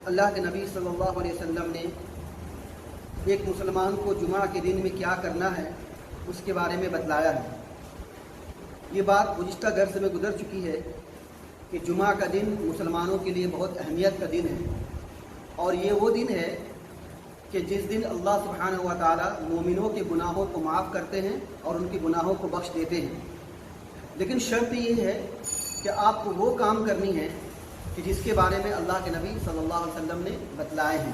اللہ کے نبی صلی اللہ علیہ وسلم نے ایک مسلمان کو جمعہ کے دن میں کیا کرنا ہے اس کے بارے میں بتلایا ہے۔ یہ بات گزشتہ درس میں گزر چکی ہے کہ جمعہ کا دن مسلمانوں کے لیے بہت اہمیت کا دن ہے، اور یہ وہ دن ہے کہ جس دن اللہ سبحانہ و تعالی مومنوں کے گناہوں کو معاف کرتے ہیں اور ان کے گناہوں کو بخش دیتے ہیں۔ لیکن شرط یہ ہے کہ آپ کو وہ کام کرنی ہے کہ جس کے بارے میں اللہ کے نبی صلی اللہ علیہ وسلم نے بتلائے ہیں۔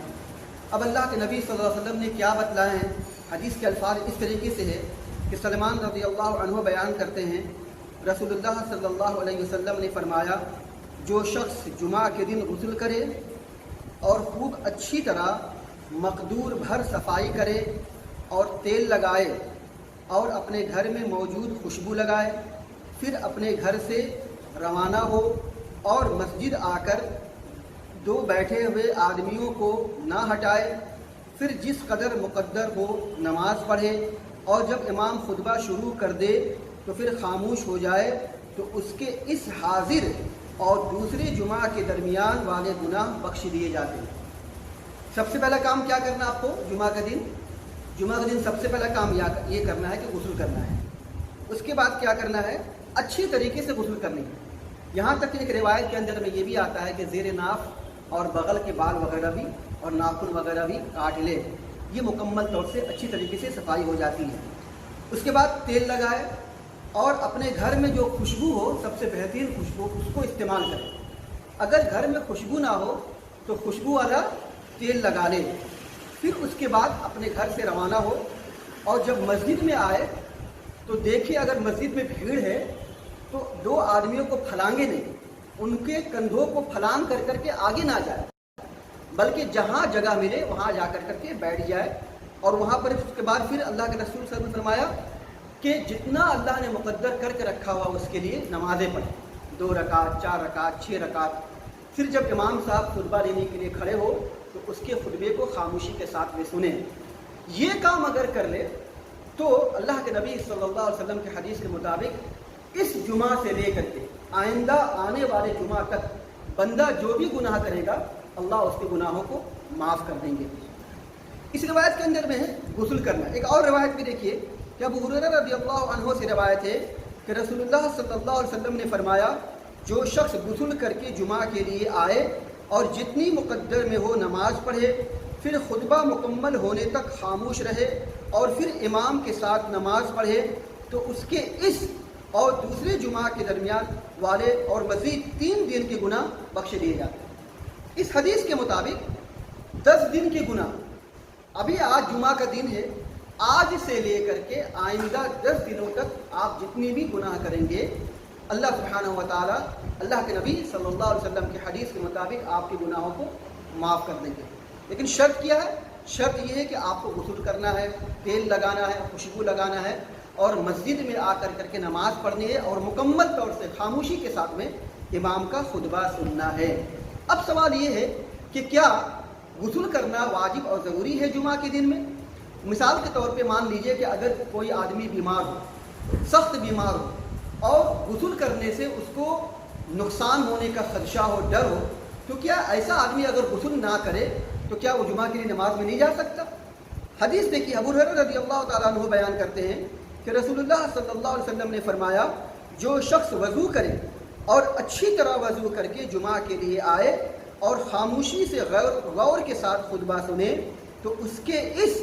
اب اللہ کے نبی صلی اللہ علیہ وسلم نے کیا بتلائے ہیں؟ حدیث کے الفاظ اس طریقے سے ہے کہ سلمان رضی اللہ عنہ بیان کرتے ہیں، رسول اللہ صلی اللہ علیہ وسلم نے فرمایا، جو شخص جمعہ کے دن غسل کرے اور خوب اچھی طرح مقدور بھر صفائی کرے اور تیل لگائے اور اپنے گھر میں موجود خوشبو لگائے، پھر اپنے گھر سے روانہ ہو اور مسجد آ کر دو بیٹھے ہوئے آدمیوں کو نہ ہٹائے، پھر جس قدر مقدر ہو نماز پڑھے، اور جب امام خطبہ شروع کر دے تو پھر خاموش ہو جائے، تو اس کے اس حاضر اور دوسرے جمعہ کے درمیان والے گناہ بخش دیے جاتے ہیں۔ سب سے پہلا کام کیا کرنا آپ کو جمعہ کا دن سب سے پہلا کام یہ کرنا ہے کہ غسل کرنا ہے۔ اس کے بعد کیا کرنا ہے؟ اچھی طریقے سے غسل کرنی ہے۔ یہاں تک کہ ایک روایت کے اندر میں یہ بھی آتا ہے کہ زیر ناف اور بغل کے بال وغیرہ بھی اور ناخن وغیرہ بھی کاٹ لے، یہ مکمل طور سے اچھی طریقے سے صفائی ہو جاتی ہے۔ اس کے بعد تیل لگائے اور اپنے گھر میں جو خوشبو ہو، سب سے بہترین خوشبو، اس کو استعمال کرے۔ اگر گھر میں خوشبو نہ ہو تو خوشبو والا تیل لگا لے، پھر اس کے بعد اپنے گھر سے روانہ ہو، اور جب مسجد میں آئے تو دیکھے اگر مسجد میں بھیڑ ہے تو دو آدمیوں کو پھلانگے نہیں، ان کے کندھوں کو پھلانگ کر کر کے آگے نہ جائے، بلکہ جہاں جگہ ملے وہاں جا کر کے بیٹھ جائے، اور وہاں پر اس کے بعد پھر اللہ کے رسول صلی اللہ علیہ وسلم نے فرمایا کہ جتنا اللہ نے مقدر کر کے رکھا ہوا اس کے لیے نمازیں پڑھیں، 2 رکعت 4 رکعت 6 رکعت۔ پھر جب امام صاحب خطبہ دینے کے لیے کھڑے ہو تو اس کے خطبے کو خاموشی کے ساتھ میں سنیں۔ یہ کام اگر کر لے تو اللہ کے نبی صلی اللہ علیہ وسلم کے حدیث کے مطابق اس جمعہ سے لے کر کے آئندہ آنے والے جمعہ تک بندہ جو بھی گناہ کرے گا اللہ اس کے گناہوں کو معاف کر دیں گے۔ اس روایت کے اندر میں ہے غسل کرنا۔ ایک اور روایت بھی دیکھیے کہ ابو ہریرہ رضی اللہ عنہ سے روایت ہے کہ رسول اللہ صلی اللہ علیہ وسلم نے فرمایا، جو شخص غسل کر کے جمعہ کے لیے آئے اور جتنی مقدر میں ہو نماز پڑھے، پھر خطبہ مکمل ہونے تک خاموش رہے اور پھر امام کے ساتھ نماز پڑھے، تو اس کے اس اور دوسرے جمعہ کے درمیان والے اور مزید 3 دن کے گناہ بخش دیے جاتے ہیں۔ اس حدیث کے مطابق 10 دن کے گناہ، ابھی آج جمعہ کا دن ہے، آج سے لے کر کے آئندہ 10 دنوں تک آپ جتنی بھی گناہ کریں گے اللہ سبحانہ و تعالی اللہ کے نبی صلی اللہ علیہ وسلم کی حدیث کے مطابق آپ کے گناہوں کو معاف کر دیں گے۔ لیکن شرط کیا ہے؟ شرط یہ ہے کہ آپ کو غسل کرنا ہے، تیل لگانا ہے، خوشبو لگانا ہے، اور مسجد میں آ کر کے نماز پڑھنی ہے، اور مکمل طور سے خاموشی کے ساتھ میں امام کا خطبہ سننا ہے۔ اب سوال یہ ہے کہ کیا غسل کرنا واجب اور ضروری ہے جمعہ کے دن میں؟ مثال کے طور پہ مان لیجئے کہ اگر کوئی آدمی بیمار ہو، سخت بیمار ہو، اور غسل کرنے سے اس کو نقصان ہونے کا خدشہ ہو، ڈر ہو، تو کیا ایسا آدمی اگر غسل نہ کرے تو کیا وہ جمعہ کے لیے نماز میں نہیں جا سکتا؟ حدیث دیکھیے، ابو ہریرہ رضی اللہ تعالیٰ عنہ بیان کرتے ہیں کہ رسول اللہ صلی اللہ علیہ وسلم نے فرمایا، جو شخص وضو کرے اور اچھی طرح وضو کر کے جمعہ کے لیے آئے اور خاموشی سے غور کے ساتھ خطبہ سنے، تو اس کے اس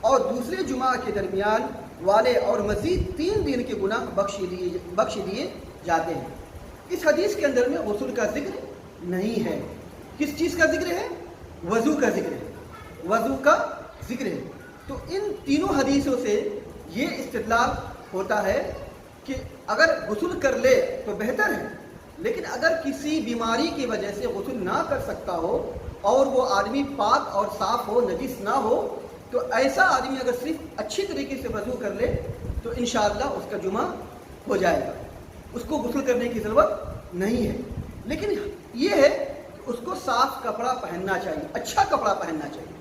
اور دوسرے جمعہ کے درمیان والے اور مزید 3 دن کے گناہ بخش دیے جاتے ہیں۔ اس حدیث کے اندر میں غسل کا ذکر نہیں ہے۔ کس چیز کا ذکر ہے؟ وضو کا ذکر ہے، وضو کا ذکر ہے۔ تو ان تینوں حدیثوں سے یہ استدلال ہوتا ہے کہ اگر غسل کر لے تو بہتر ہے، لیکن اگر کسی بیماری کی وجہ سے غسل نہ کر سکتا ہو اور وہ آدمی پاک اور صاف ہو، نجس نہ ہو، تو ایسا آدمی اگر صرف اچھی طریقے سے وضو کر لے تو انشاءاللہ اس کا جمعہ ہو جائے گا، اس کو غسل کرنے کی ضرورت نہیں ہے۔ لیکن یہ ہے کہ اس کو صاف کپڑا پہننا چاہیے، اچھا کپڑا پہننا چاہیے۔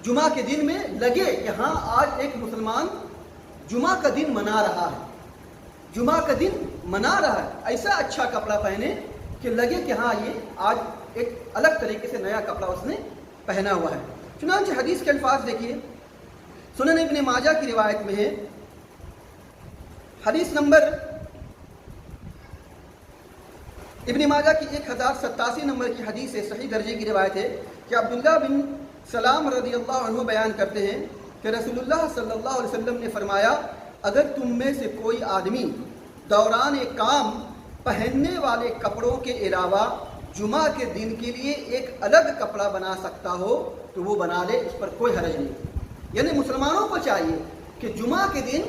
جمعہ کے دن میں لگے کہ ہاں آج ایک مسلمان جمعہ کا دن منا رہا ہے، جمعہ کا دن منا رہا ہے، ایسا اچھا کپڑا پہنے کہ لگے کہ ہاں یہ آج ایک الگ طریقے سے نیا کپڑا اس نے پہنا ہوا ہے۔ چنانچہ حدیث کے الفاظ دیکھیے، سنن ابن ماجہ کی روایت میں ہے، حدیث نمبر ابن ماجہ کی 1087 نمبر کی حدیث ہے، صحیح درجے کی روایت ہے کہ عبداللہ بن سلام رضی اللہ عنہ بیان کرتے ہیں کہ رسول اللہ صلی اللہ علیہ وسلم نے فرمایا، اگر تم میں سے کوئی آدمی دوران کام پہننے والے کپڑوں کے علاوہ جمعہ کے دن کے لیے ایک الگ کپڑا بنا سکتا ہو تو وہ بنا لے، اس پر کوئی حرج نہیں۔ یعنی مسلمانوں کو چاہیے کہ جمعہ کے دن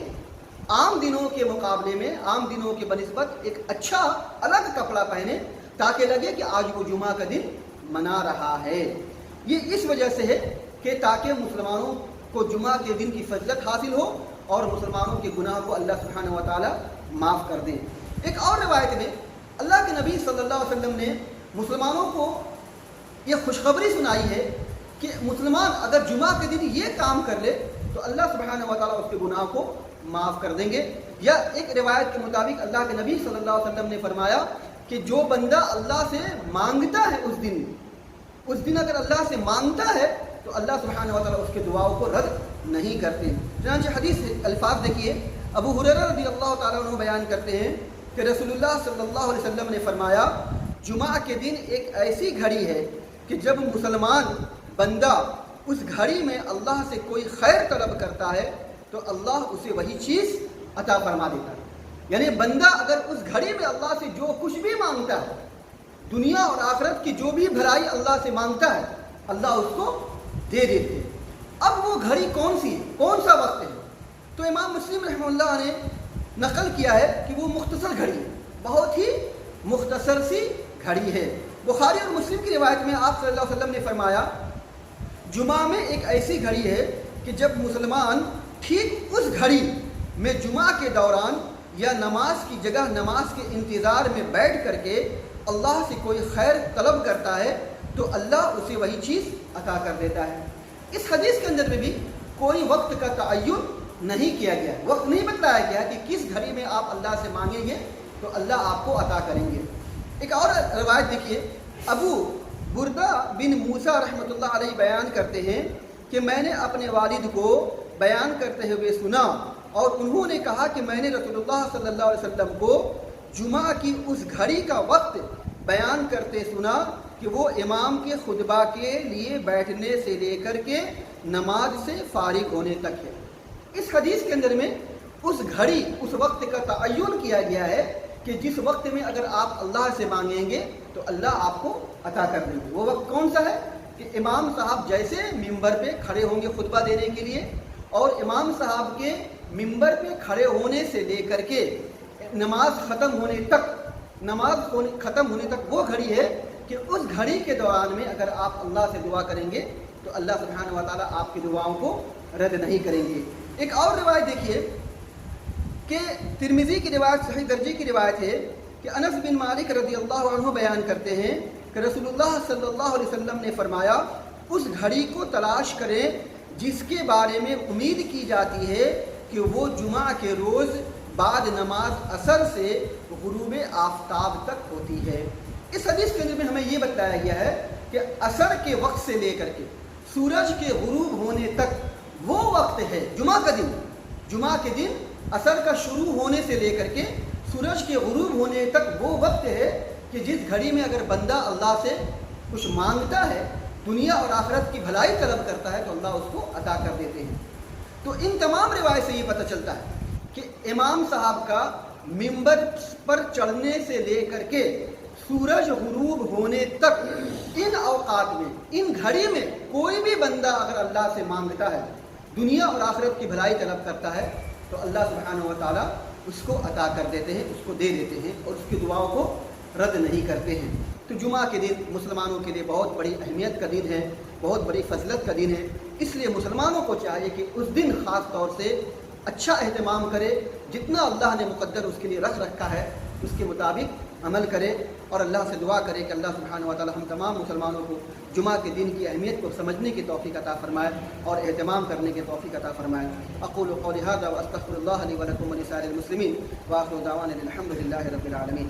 عام دنوں کے مقابلے میں، عام دنوں کے بنسبت ایک اچھا الگ کپڑا پہنے تاکہ لگے کہ آج وہ جمعہ کا دن منا رہا ہے۔ یہ اس وجہ سے ہے کہ تاکہ مسلمانوں کو جمعہ کے دن کی فضیلت حاصل ہو اور مسلمانوں کے گناہ کو اللہ سبحانہ و تعالی معاف کر دیں۔ ایک اور روایت میں اللہ کے نبی صلی اللہ علیہ وسلم نے مسلمانوں کو یہ خوشخبری سنائی ہے کہ مسلمان اگر جمعہ کے دن یہ کام کر لے تو اللہ سبحانہ و تعالیٰ اس کے گناہ کو معاف کر دیں گے۔ یا ایک روایت کے مطابق اللہ کے نبی صلی اللہ علیہ وسلم نے فرمایا کہ جو بندہ اللہ سے مانگتا ہے اس دن اگر اللہ سے مانگتا ہے تو اللہ سبحانہ و تعالیٰ اس کے دعاؤں کو رد نہیں کرتے۔ چنانچہ حدیث الفاظ دیکھیے، ابو ہریرہ رضی اللہ تعالیٰ عنہ بیان کرتے ہیں کہ رسول اللہ صلی اللہ علیہ وسلم نے فرمایا، جمعہ کے دن ایک ایسی گھڑی ہے کہ جب مسلمان بندہ اس گھڑی میں اللہ سے کوئی خیر طلب کرتا ہے تو اللہ اسے وہی چیز عطا فرما دیتا ہے۔ یعنی بندہ اگر اس گھڑی میں اللہ سے جو کچھ بھی مانگتا ہے، دنیا اور آخرت کی جو بھی بھلائی اللہ سے مانگتا ہے، اللہ اس کو دے دیتے ہیں۔ اب وہ گھڑی کون سی ہے، کون سا وقت ہے؟ تو امام مسلم رحمہ اللہ نے نقل کیا ہے کہ وہ مختصر گھڑی ہے، بہت ہی مختصر سی گھڑی ہے۔ بخاری اور مسلم کی روایت میں آپ صلی اللہ علیہ وسلم نے فرمایا، جمعہ میں ایک ایسی گھڑی ہے کہ جب مسلمان ٹھیک اس گھڑی میں جمعہ کے دوران یا نماز کی جگہ نماز کے انتظار میں بیٹھ کر کے اللہ سے کوئی خیر طلب کرتا ہے تو اللہ اسے وہی چیز عطا کر دیتا ہے۔ اس حدیث کے اندر میں بھی کوئی وقت کا تعین نہیں کیا گیا، وقت نہیں بتلایا گیا کہ کس گھڑی میں آپ اللہ سے مانگیں گے تو اللہ آپ کو عطا کریں گے۔ ایک اور روایت دیکھیے، ابو بردہ بن موسیٰ رحمۃ اللہ علیہ بیان کرتے ہیں کہ میں نے اپنے والد کو بیان کرتے ہوئے سنا اور انہوں نے کہا کہ میں نے رسول اللہ صلی اللہ علیہ وسلم کو جمعہ کی اس گھڑی کا وقت بیان کرتے سنا کہ وہ امام کے خطبہ کے لیے بیٹھنے سے لے کر کے نماز سے فارغ ہونے تک ہے۔ اس حدیث کے اندر میں اس گھڑی، اس وقت کا تعین کیا گیا ہے کہ جس وقت میں اگر آپ اللہ سے مانگیں گے تو اللہ آپ کو عطا کر دیں گے۔ وہ وقت کون سا ہے کہ امام صاحب جیسے ممبر پہ کھڑے ہوں گے خطبہ دینے کے لیے، اور امام صاحب کے ممبر پہ کھڑے ہونے سے لے کر کے نماز ختم ہونے تک وہ گھڑی ہے کہ اس گھڑی کے دوران میں اگر آپ اللہ سے دعا کریں گے تو اللہ سبحانہ و تعالیٰ آپ کی دعاؤں کو رد نہیں کریں گے۔ ایک اور روایت دیکھیے کہ ترمذی کی روایت صحیح درجے کی روایت ہے کہ انس بن مالک رضی اللہ عنہ بیان کرتے ہیں کہ رسول اللہ صلی اللہ علیہ وسلم نے فرمایا، اس گھڑی کو تلاش کریں جس کے بارے میں امید کی جاتی ہے کہ وہ جمعہ کے روز بعد نماز عصر سے غروب آفتاب تک ہوتی ہے۔ اس حدیث کے اندر میں ہمیں یہ بتایا گیا ہے کہ عصر کے وقت سے لے کر کے سورج کے غروب ہونے تک وہ وقت ہے، جمعہ کے دن عصر کا شروع ہونے سے لے کر کے سورج کے غروب ہونے تک وہ وقت ہے کہ جس گھڑی میں اگر بندہ اللہ سے کچھ مانگتا ہے، دنیا اور آخرت کی بھلائی طلب کرتا ہے تو اللہ اس کو عطا کر دیتے ہیں۔ تو ان تمام روایت سے یہ پتہ چلتا ہے کہ امام صاحب کا ممبر پر چڑھنے سے لے کر کے سورج غروب ہونے تک ان اوقات میں، ان گھڑی میں کوئی بھی بندہ اگر اللہ سے مانگتا ہے، دنیا اور آخرت کی بھلائی طلب کرتا ہے تو اللہ سبحانہ و تعالیٰ اس کو عطا کر دیتے ہیں، اس کو دے دیتے ہیں اور اس کی دعاؤں کو رد نہیں کرتے ہیں۔ تو جمعہ کے دن مسلمانوں کے لیے بہت بڑی اہمیت کا دن ہے، بہت بڑی فضیلت کا دن ہے، اس لیے مسلمانوں کو چاہیے کہ اس دن خاص طور سے اچھا اہتمام کرے، جتنا اللہ نے مقدر اس کے لیے رکھا ہے اس کے مطابق عمل کرے اور اللہ سے دعا کرے کہ اللہ سبحانہ و تعالی ہم تمام مسلمانوں کو جمعہ کے دن کی اہمیت کو سمجھنے کی توفیق عطا فرمائے اور اہتمام کرنے کی توفیق عطا فرمائے۔ اقول قولی ھذا واستغفر اللہ لی ولکم ولسائر المسلمین واخر دعوانا الحمد للہ رب العالمین۔